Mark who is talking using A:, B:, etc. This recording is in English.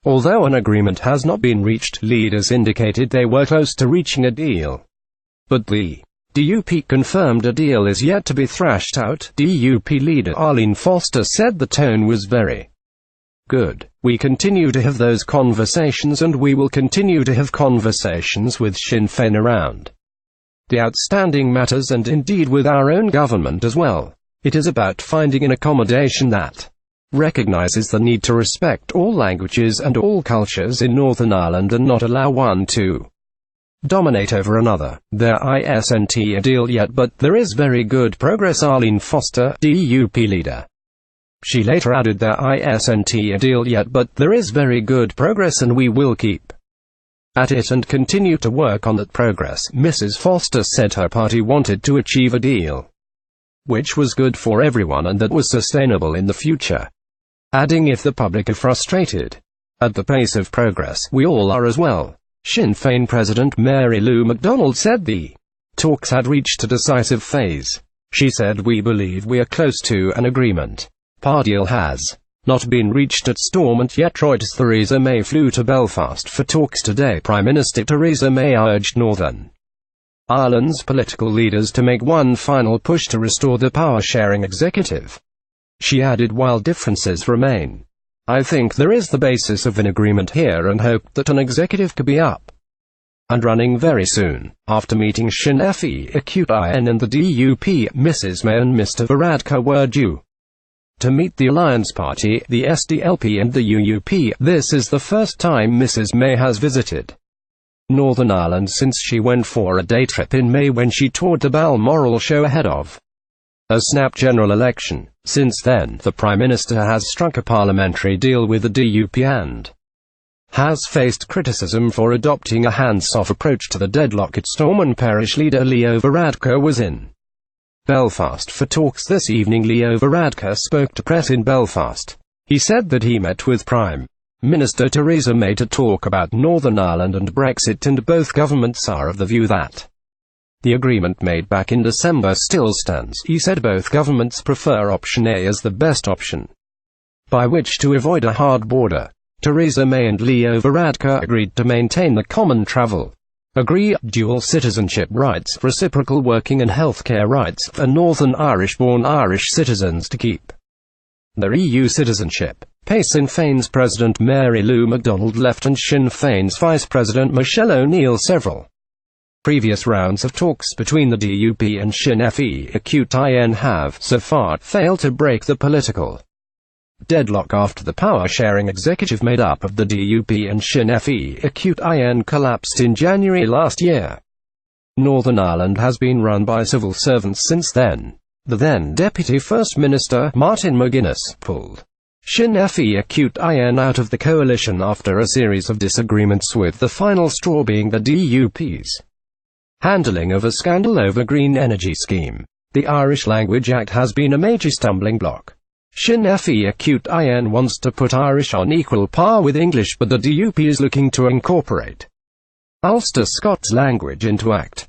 A: Although an agreement has not been reached, leaders indicated they were close to reaching a deal. But the DUP confirmed a deal is yet to be thrashed out. DUP leader Arlene Foster said the tone was very good. We continue to have those conversations and we will continue to have conversations with Sinn Fein around the outstanding matters and indeed with our own government as well. It is about finding an accommodation that recognizes the need to respect all languages and all cultures in Northern Ireland and not allow one to dominate over another. There isn't a deal yet, but there is very good progress. Arlene Foster, DUP leader. She later added there isn't a deal yet, but there is very good progress and we will keep at it and continue to work on that progress. Mrs. Foster said her party wanted to achieve a deal which was good for everyone and that was sustainable in the future, adding if the public are frustrated at the pace of progress, we all are as well. Sinn Fein President Mary Lou MacDonald said the talks had reached a decisive phase. She said, "We believe we are close to an agreement. A deal has not been reached at Stormont yet." Reuters. Theresa May flew to Belfast for talks today. Prime Minister Theresa May urged Northern Ireland's political leaders to make one final push to restore the power-sharing executive. She added, "While differences remain, I think there is the basis of an agreement here and hope that an executive could be up and running very soon." After meeting Sinn Fein and the DUP, Mrs. May and Mr. Varadkar were due to meet the Alliance Party, the SDLP and the UUP. This is the first time Mrs. May has visited Northern Ireland since she went for a day trip in May when she toured the Balmoral show ahead of a snap general election. Since then, the Prime Minister has struck a parliamentary deal with the DUP and has faced criticism for adopting a hands-off approach to the deadlock at Stormont. Parish leader Leo Varadkar was in Belfast for talks this evening. Leo Varadkar spoke to press in Belfast. He said that he met with Prime Minister Theresa May to talk about Northern Ireland and Brexit, and both governments are of the view that the agreement made back in December still stands. He said both governments prefer option A as the best option by which to avoid a hard border. Theresa May and Leo Varadkar agreed to maintain the common travel dual citizenship rights, reciprocal working and healthcare rights for Northern Irish-born Irish citizens to keep their EU citizenship. Sinn Féin's President Mary Lou MacDonald left and Sinn Féin's Vice President Michelle O'Neill. Several previous rounds of talks between the DUP and Sinn Féin have, so far, failed to break the political deadlock after the power-sharing executive made up of the DUP and Sinn Féin collapsed in January last year. Northern Ireland has been run by civil servants since then. The then Deputy First Minister, Martin McGuinness, pulled Sinn Féin out of the coalition after a series of disagreements, with the final straw being the DUP's handling of a scandal over green energy scheme. The Irish Language Act has been a major stumbling block. Sinn Féin wants to put Irish on equal par with English, but the DUP is looking to incorporate Ulster Scots language into Act.